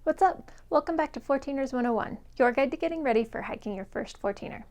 What's up? Welcome back to 14ers 101, your guide to getting ready for hiking your first 14er.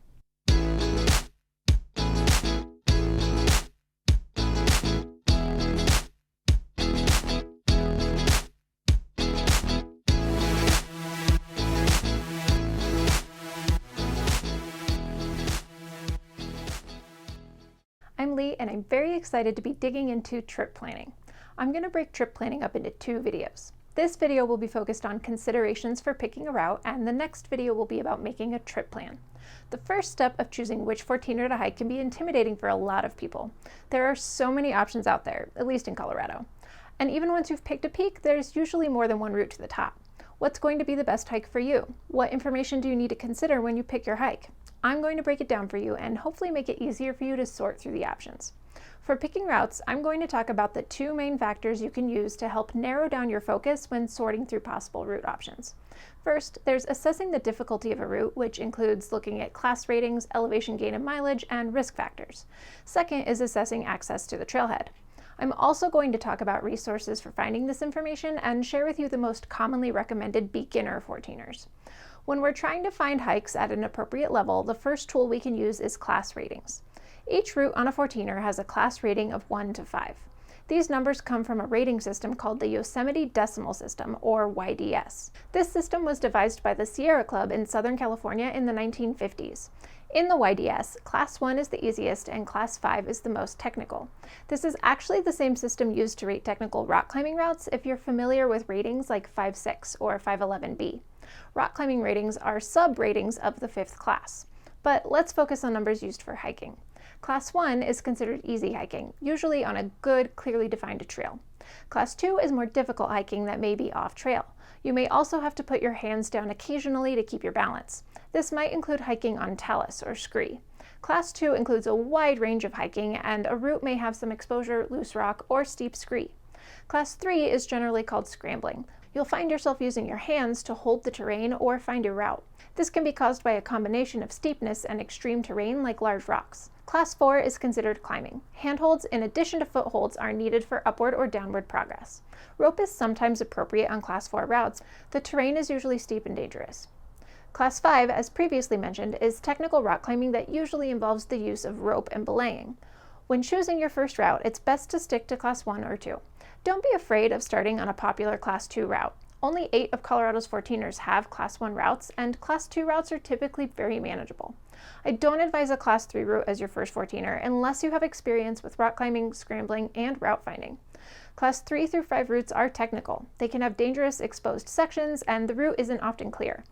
I'm Leigh, and I'm very excited to be digging into trip planning. I'm going to break trip planning up into two videos. This video will be focused on considerations for picking a route, and the next video will be about making a trip plan. The first step of choosing which 14er to hike can be intimidating for a lot of people. There are so many options out there, at least in Colorado. And even once you've picked a peak, there's usually more than one route to the top. What's going to be the best hike for you? What information do you need to consider when you pick your hike? I'm going to break it down for you and hopefully make it easier for you to sort through the options. For picking routes, I'm going to talk about the two main factors you can use to help narrow down your focus when sorting through possible route options. First, there's assessing the difficulty of a route, which includes looking at class ratings, elevation gain and mileage, and risk factors. Second is assessing access to the trailhead. I'm also going to talk about resources for finding this information and share with you the most commonly recommended beginner 14ers. When we're trying to find hikes at an appropriate level, the first tool we can use is class ratings. Each route on a 14er has a class rating of 1 to 5. These numbers come from a rating system called the Yosemite Decimal System, or YDS. This system was devised by the Sierra Club in Southern California in the 1950s. In the YDS, Class 1 is the easiest and Class 5 is the most technical. This is actually the same system used to rate technical rock climbing routes if you're familiar with ratings like 5.6 or 511B. Rock climbing ratings are sub-ratings of the 5th class. But let's focus on numbers used for hiking. Class 1 is considered easy hiking, usually on a good, clearly defined trail. Class 2 is more difficult hiking that may be off-trail. You may also have to put your hands down occasionally to keep your balance. This might include hiking on talus or scree. Class 2 includes a wide range of hiking, and a route may have some exposure, loose rock, or steep scree. Class 3 is generally called scrambling. You'll find yourself using your hands to hold the terrain or find your route. This can be caused by a combination of steepness and extreme terrain like large rocks. Class 4 is considered climbing. Handholds in addition to footholds are needed for upward or downward progress. Rope is sometimes appropriate on Class 4 routes. The terrain is usually steep and dangerous. Class 5, as previously mentioned, is technical rock climbing that usually involves the use of rope and belaying. When choosing your first route, it's best to stick to Class 1 or 2. Don't be afraid of starting on a popular Class 2 route. Only 8 of Colorado's 14ers have Class 1 routes, and Class 2 routes are typically very manageable. I don't advise a Class 3 route as your first 14er unless you have experience with rock climbing, scrambling, and route finding. Class 3 through 5 routes are technical. They can have dangerous exposed sections, and the route isn't often clear.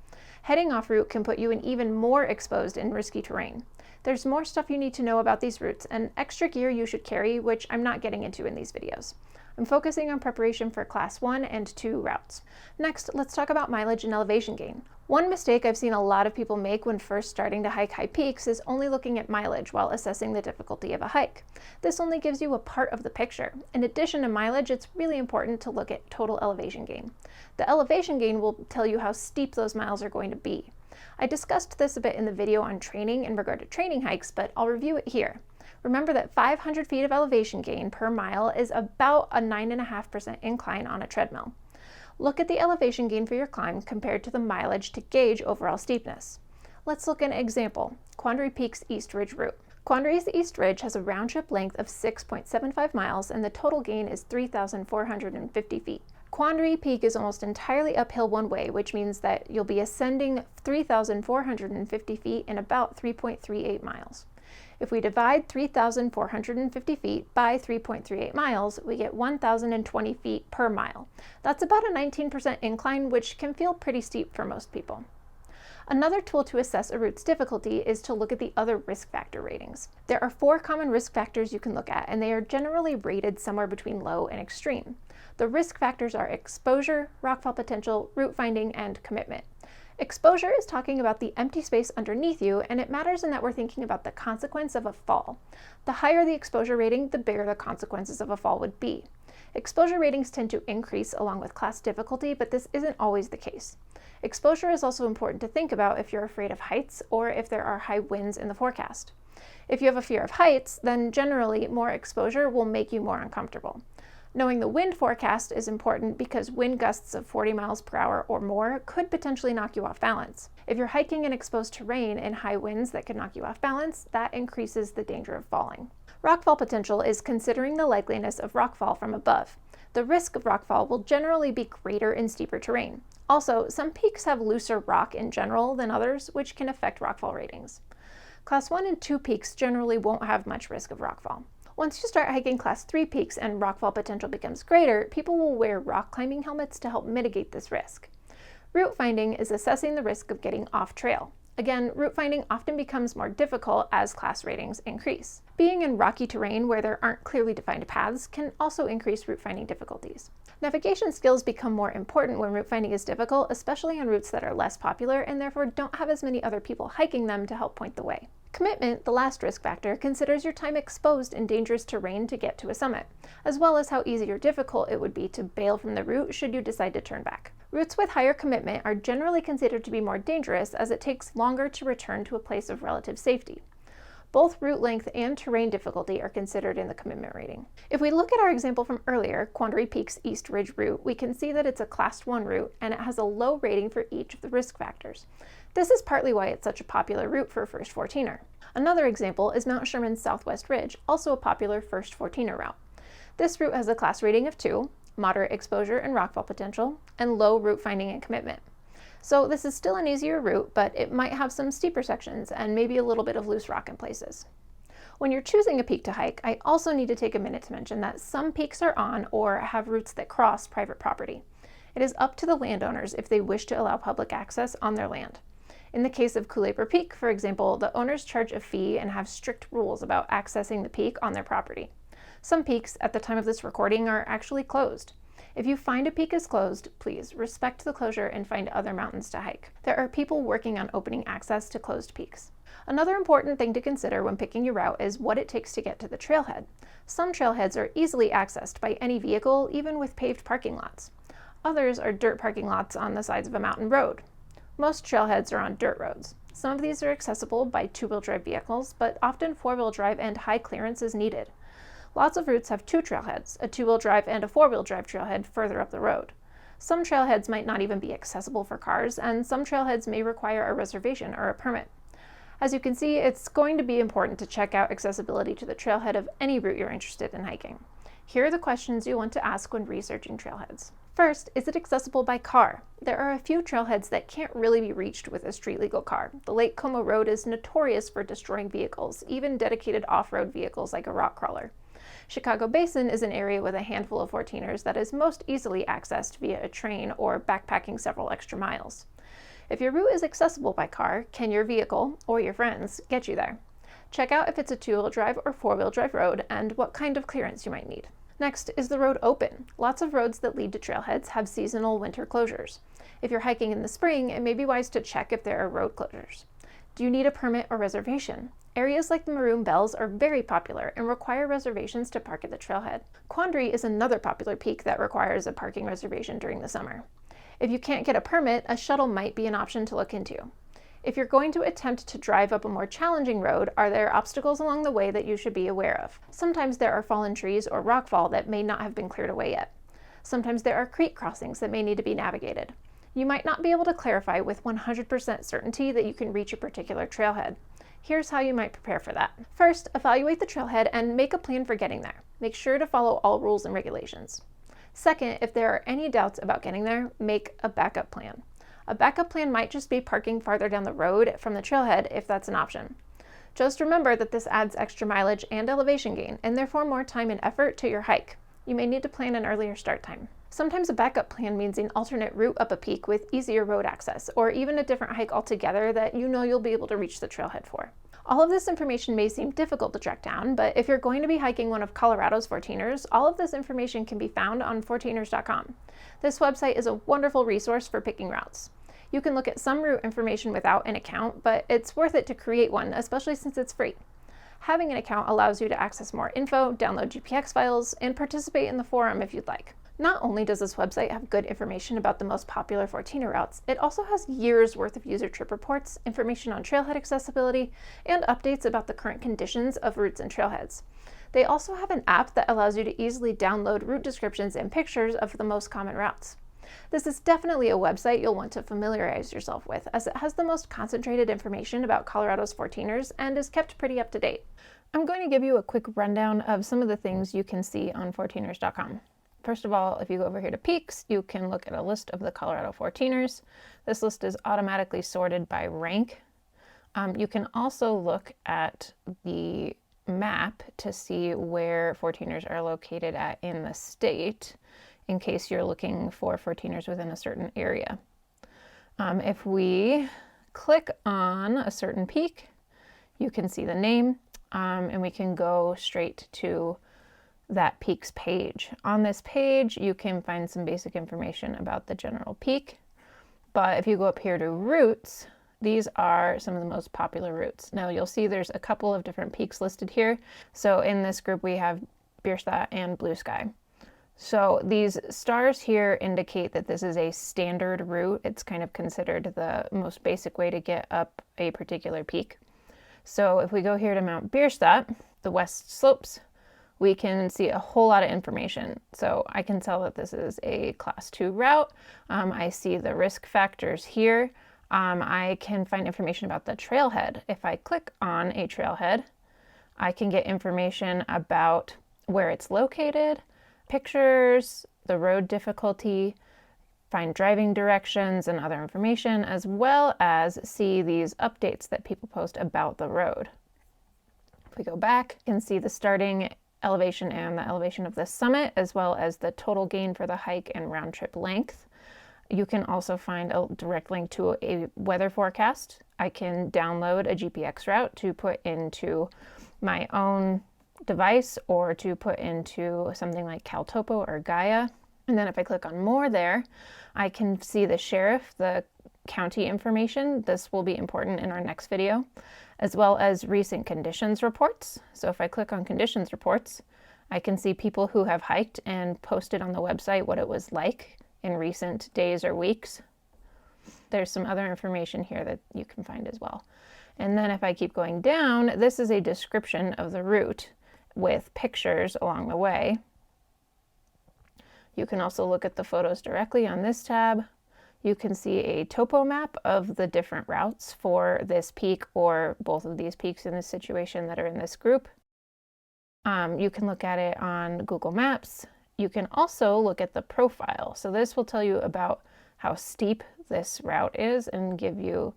Heading off route can put you in even more exposed and risky terrain. There's more stuff you need to know about these routes and extra gear you should carry, which I'm not getting into in these videos. I'm focusing on preparation for Class 1 and 2 routes. Next, let's talk about mileage and elevation gain. One mistake I've seen a lot of people make when first starting to hike high peaks is only looking at mileage while assessing the difficulty of a hike. This only gives you a part of the picture. In addition to mileage, it's really important to look at total elevation gain. The elevation gain will tell you how steep those miles are going to be. I discussed this a bit in the video on training in regard to training hikes, but I'll review it here. Remember that 500 feet of elevation gain per mile is about a 9.5% incline on a treadmill. Look at the elevation gain for your climb compared to the mileage to gauge overall steepness. Let's look at an example, Quandary Peak's East Ridge route. Quandary's East Ridge has a round trip length of 6.75 miles and the total gain is 3,450 feet. Quandary Peak is almost entirely uphill one way, which means that you'll be ascending 3,450 feet in about 3.38 miles. If we divide 3,450 feet by 3.38 miles, we get 1,020 feet per mile. That's about a 19% incline, which can feel pretty steep for most people. Another tool to assess a route's difficulty is to look at the other risk factor ratings. There are 4 common risk factors you can look at, and they are generally rated somewhere between low and extreme. The risk factors are exposure, rockfall potential, route finding, and commitment. Exposure is talking about the empty space underneath you, and it matters in that we're thinking about the consequence of a fall. The higher the exposure rating, the bigger the consequences of a fall would be. Exposure ratings tend to increase along with class difficulty, but this isn't always the case. Exposure is also important to think about if you're afraid of heights or if there are high winds in the forecast. If you have a fear of heights, then generally more exposure will make you more uncomfortable. Knowing the wind forecast is important because wind gusts of 40 miles per hour or more could potentially knock you off balance. If you're hiking in exposed terrain and high winds that could knock you off balance, that increases the danger of falling. Rockfall potential is considering the likeliness of rockfall from above. The risk of rockfall will generally be greater in steeper terrain. Also, some peaks have looser rock in general than others, which can affect rockfall ratings. Class 1 and 2 peaks generally won't have much risk of rockfall. Once you start hiking Class 3 peaks and rockfall potential becomes greater, people will wear rock climbing helmets to help mitigate this risk. Route finding is assessing the risk of getting off trail. Again, route finding often becomes more difficult as class ratings increase. Being in rocky terrain where there aren't clearly defined paths can also increase route finding difficulties. Navigation skills become more important when route finding is difficult, especially on routes that are less popular and therefore don't have as many other people hiking them to help point the way. Commitment, the last risk factor, considers your time exposed in dangerous terrain to get to a summit, as well as how easy or difficult it would be to bail from the route should you decide to turn back. Routes with higher commitment are generally considered to be more dangerous as it takes longer to return to a place of relative safety. Both route length and terrain difficulty are considered in the commitment rating. If we look at our example from earlier, Quandary Peak's East Ridge route, we can see that it's a Class 1 route and it has a low rating for each of the risk factors. This is partly why it's such a popular route for a first 14er. Another example is Mount Sherman's Southwest Ridge, also a popular first 14er route. This route has a class rating of 2, moderate exposure and rockfall potential, and low route finding and commitment. So this is still an easier route, but it might have some steeper sections and maybe a little bit of loose rock in places. When you're choosing a peak to hike, I also need to take a minute to mention that some peaks are on or have routes that cross private property. It is up to the landowners if they wish to allow public access on their land. In the case of Culebra Peak, for example, the owners charge a fee and have strict rules about accessing the peak on their property. Some peaks, at the time of this recording, are actually closed. If you find a peak is closed, please respect the closure and find other mountains to hike. There are people working on opening access to closed peaks. Another important thing to consider when picking your route is what it takes to get to the trailhead. Some trailheads are easily accessed by any vehicle, even with paved parking lots. Others are dirt parking lots on the sides of a mountain road. Most trailheads are on dirt roads. Some of these are accessible by two-wheel drive vehicles, but often four-wheel drive and high clearance is needed. Lots of routes have two trailheads, a two-wheel drive and a four-wheel drive trailhead further up the road. Some trailheads might not even be accessible for cars, and some trailheads may require a reservation or a permit. As you can see, it's going to be important to check out accessibility to the trailhead of any route you're interested in hiking. Here are the questions you want to ask when researching trailheads. First, is it accessible by car? There are a few trailheads that can't really be reached with a street-legal car. The Lake Como Road is notorious for destroying vehicles, even dedicated off-road vehicles like a rock crawler. Chicago Basin is an area with a handful of 14ers that is most easily accessed via a train or backpacking several extra miles. If your route is accessible by car, can your vehicle, or your friends, get you there? Check out if it's a two-wheel drive or four-wheel drive road and what kind of clearance you might need. Next, is the road open? Lots of roads that lead to trailheads have seasonal winter closures. If you're hiking in the spring, it may be wise to check if there are road closures. Do you need a permit or reservation? Areas like the Maroon Bells are very popular and require reservations to park at the trailhead. Quandary is another popular peak that requires a parking reservation during the summer. If you can't get a permit, a shuttle might be an option to look into. If you're going to attempt to drive up a more challenging road, are there obstacles along the way that you should be aware of? Sometimes there are fallen trees or rockfall that may not have been cleared away yet. Sometimes there are creek crossings that may need to be navigated. You might not be able to clarify with 100% certainty that you can reach a particular trailhead. Here's how you might prepare for that. First, evaluate the trailhead and make a plan for getting there. Make sure to follow all rules and regulations. Second, if there are any doubts about getting there, make a backup plan. A backup plan might just be parking farther down the road from the trailhead if that's an option. Just remember that this adds extra mileage and elevation gain, and therefore more time and effort to your hike. You may need to plan an earlier start time. Sometimes a backup plan means an alternate route up a peak with easier road access, or even a different hike altogether that you know you'll be able to reach the trailhead for. All of this information may seem difficult to track down, but if you're going to be hiking one of Colorado's 14ers, all of this information can be found on 14ers.com. This website is a wonderful resource for picking routes. You can look at some route information without an account, but it's worth it to create one, especially since it's free. Having an account allows you to access more info, download GPX files, and participate in the forum if you'd like. Not only does this website have good information about the most popular 14er routes, it also has years worth of user trip reports, information on trailhead accessibility, and updates about the current conditions of routes and trailheads. They also have an app that allows you to easily download route descriptions and pictures of the most common routes. This is definitely a website you'll want to familiarize yourself with, as it has the most concentrated information about Colorado's 14ers and is kept pretty up to date. I'm going to give you a quick rundown of some of the things you can see on 14ers.com. First of all, if you go over here to peaks, you can look at a list of the Colorado 14ers. This list is automatically sorted by rank. You can also look at the map to see where 14ers are located at in the state, in case you're looking for 14ers within a certain area. If we click on a certain peak, you can see the name, and we can go straight to that peak's page. On this page, you can find some basic information about the general peak, but if you go up here to routes, these are some of the most popular routes. Now you'll see there's a couple of different peaks listed here. So in this group we have Bierstadt and Blue Sky. So these stars here indicate that this is a standard route. It's kind of considered the most basic way to get up a particular peak. So if we go here to Mount Bierstadt, the west slopes, we can see a whole lot of information. So I can tell that this is a class 2 route. I see the risk factors here. I can find information about the trailhead. If I click on a trailhead, I can get information about where it's located, pictures, the road difficulty, find driving directions and other information, as well as see these updates that people post about the road. If we go back, you can see the starting elevation and the elevation of the summit, as well as the total gain for the hike and round trip length. You can also find a direct link to a weather forecast. I can download a GPX route to put into my own device or to put into something like CalTopo or Gaia. And then if I click on more there, I can see the sheriff, the county information. This will be important in our next video, as well as recent conditions reports. So if I click on conditions reports, I can see people who have hiked and posted on the website what it was like in recent days or weeks. There's some other information here that you can find as well. And then if I keep going down, this is a description of the route with pictures along the way. You can also look at the photos directly on this tab. You can see a topo map of the different routes for this peak or both of these peaks in this situation that are in this group. You can look at it on Google Maps. You can also look at the profile. So this will tell you about how steep this route is and give you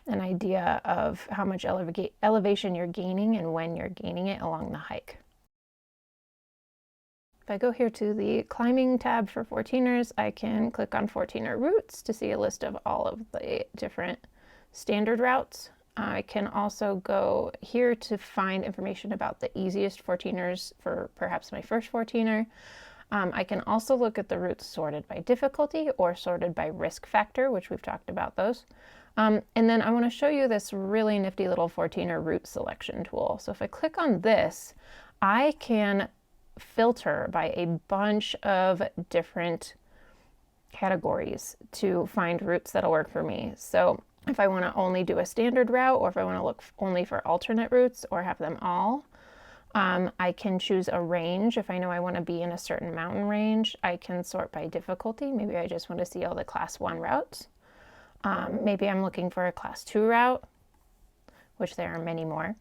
an idea of how much elevation you're gaining and when you're gaining it along the hike. If I go here to the climbing tab for 14ers, I can click on 14er routes to see a list of all of the different standard routes. I can also go here to find information about the easiest 14ers for perhaps my first 14er. I can also look at the routes sorted by difficulty or sorted by risk factor, which we've talked about those. And then I want to show you this really nifty little 14er route selection tool. So if I click on this, I can filter by a bunch of different categories to find routes that'll work for me. So if I want to only do a standard route, or if I want to look only for alternate routes or have them all, I can choose a range. If I know I want to be in a certain mountain range, I can sort by difficulty. Maybe I just want to see all the class 1 routes. Maybe I'm looking for a class 2 route, which there are many more.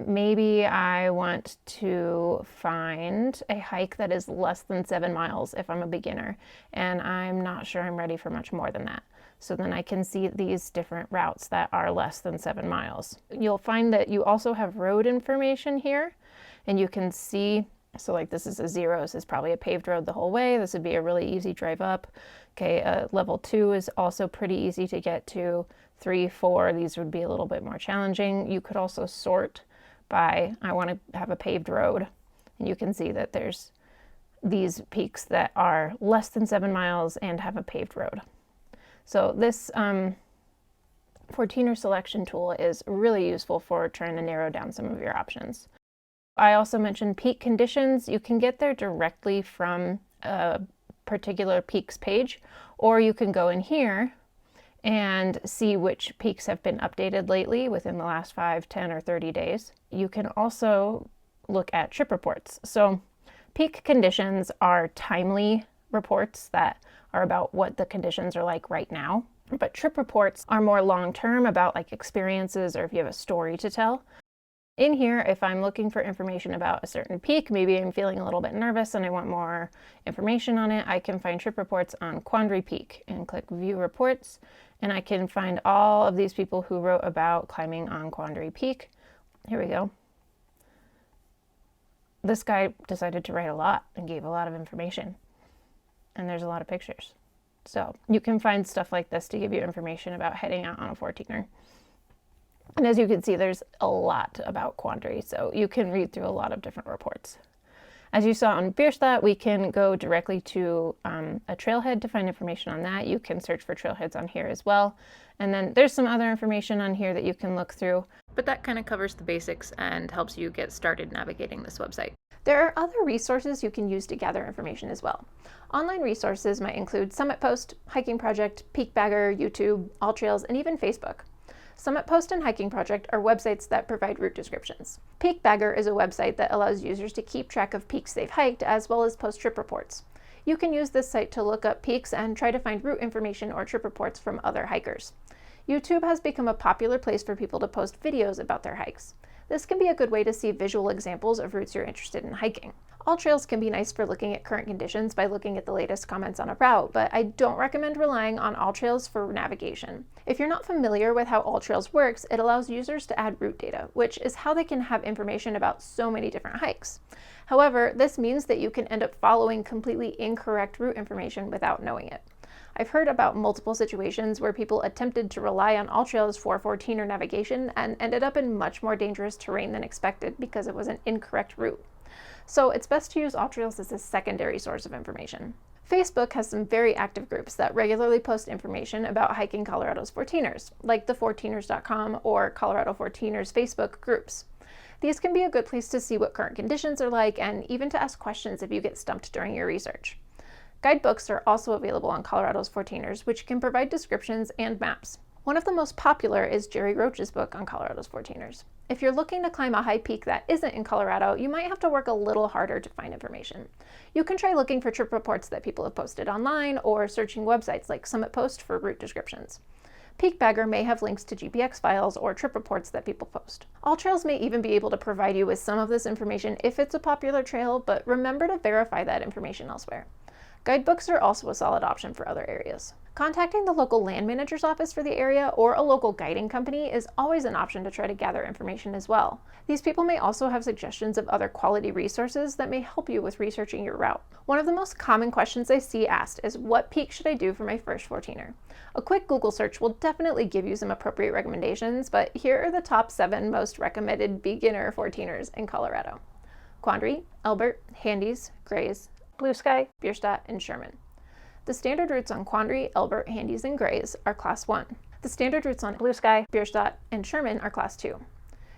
Maybe I want to find a hike that is less than 7 miles if I'm a beginner, and I'm not sure I'm ready for much more than that. So then I can see these different routes that are less than 7 miles. You'll find that you also have road information here, and you can see, so like this is a 0, this is probably a paved road the whole way. This would be a really easy drive up. Okay, level 2 is also pretty easy to get to. 3, 4, these would be a little bit more challenging. You could also sort by, I want to have a paved road, and you can see that there's these peaks that are less than 7 miles and have a paved road. So this 14er selection tool is really useful for trying to narrow down some of your options. I also mentioned peak conditions. You can get there directly from a particular peaks page, or you can go in here and see which peaks have been updated lately within the last 5, 10, or 30 days. You can also look at trip reports. So peak conditions are timely reports that are about what the conditions are like right now. But trip reports are more long-term, about like experiences or if you have a story to tell. In here, if I'm looking for information about a certain peak, maybe I'm feeling a little bit nervous and I want more information on it, I can find trip reports on Quandary Peak and click View Reports, and I can find all of these people who wrote about climbing on Quandary Peak. Here we go. This guy decided to write a lot and gave a lot of information, and there's a lot of pictures. So you can find stuff like this to give you information about heading out on a 14er. And as you can see, there's a lot about Quandary, so you can read through a lot of different reports. As you saw on Bierstadt, we can go directly to a trailhead to find information on that. You can search for trailheads on here as well. And then there's some other information on here that you can look through. But that kind of covers the basics and helps you get started navigating this website. There are other resources you can use to gather information as well. Online resources might include Summit Post, Hiking Project, Peakbagger, YouTube, AllTrails, and even Facebook. Summit Post and Hiking Project are websites that provide route descriptions. Peakbagger is a website that allows users to keep track of peaks they've hiked as well as post trip reports. You can use this site to look up peaks and try to find route information or trip reports from other hikers. YouTube has become a popular place for people to post videos about their hikes. This can be a good way to see visual examples of routes you're interested in hiking. AllTrails can be nice for looking at current conditions by looking at the latest comments on a route, but I don't recommend relying on AllTrails for navigation. If you're not familiar with how AllTrails works, it allows users to add route data, which is how they can have information about so many different hikes. However, this means that you can end up following completely incorrect route information without knowing it. I've heard about multiple situations where people attempted to rely on AllTrails for 14er navigation and ended up in much more dangerous terrain than expected because it was an incorrect route. So it's best to use AllTrails as a secondary source of information. Facebook has some very active groups that regularly post information about hiking Colorado's 14ers, like the 14ers.com or Colorado 14ers Facebook groups. These can be a good place to see what current conditions are like and even to ask questions if you get stumped during your research. Guidebooks are also available on Colorado's 14ers, which can provide descriptions and maps. One of the most popular is Jerry Roach's book on Colorado's 14ers. If you're looking to climb a high peak that isn't in Colorado, you might have to work a little harder to find information. You can try looking for trip reports that people have posted online or searching websites like Summit Post for route descriptions. Peakbagger may have links to GPX files or trip reports that people post. AllTrails may even be able to provide you with some of this information if it's a popular trail, but remember to verify that information elsewhere. Guidebooks are also a solid option for other areas. Contacting the local land manager's office for the area or a local guiding company is always an option to try to gather information as well. These people may also have suggestions of other quality resources that may help you with researching your route. One of the most common questions I see asked is, what peak should I do for my first 14er? A quick Google search will definitely give you some appropriate recommendations, but here are the top 7 most recommended beginner 14ers in Colorado: Quandary, Elbert, Handies, Grays, Blue Sky, Bierstadt, and Sherman. The standard routes on Quandary, Elbert, Handies, and Grays are Class 1. The standard routes on Blue Sky, Bierstadt, and Sherman are Class 2.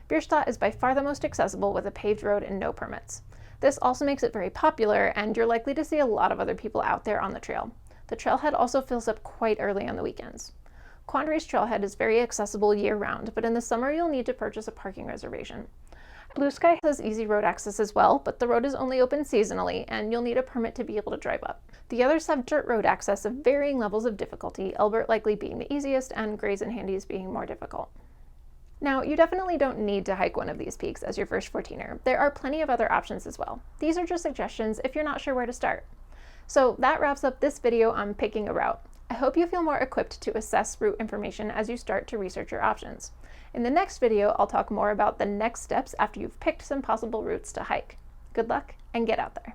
Bierstadt is by far the most accessible with a paved road and no permits. This also makes it very popular, and you're likely to see a lot of other people out there on the trail. The trailhead also fills up quite early on the weekends. Quandary's trailhead is very accessible year-round, but in the summer you'll need to purchase a parking reservation. Blue Sky has easy road access as well, but the road is only open seasonally, and you'll need a permit to be able to drive up. The others have dirt road access of varying levels of difficulty, Elbert likely being the easiest, and Grays and Handies being more difficult. Now, you definitely don't need to hike one of these peaks as your first 14er. There are plenty of other options as well. These are just suggestions if you're not sure where to start. So that wraps up this video on picking a route. I hope you feel more equipped to assess route information as you start to research your options. In the next video, I'll talk more about the next steps after you've picked some possible routes to hike. Good luck and get out there.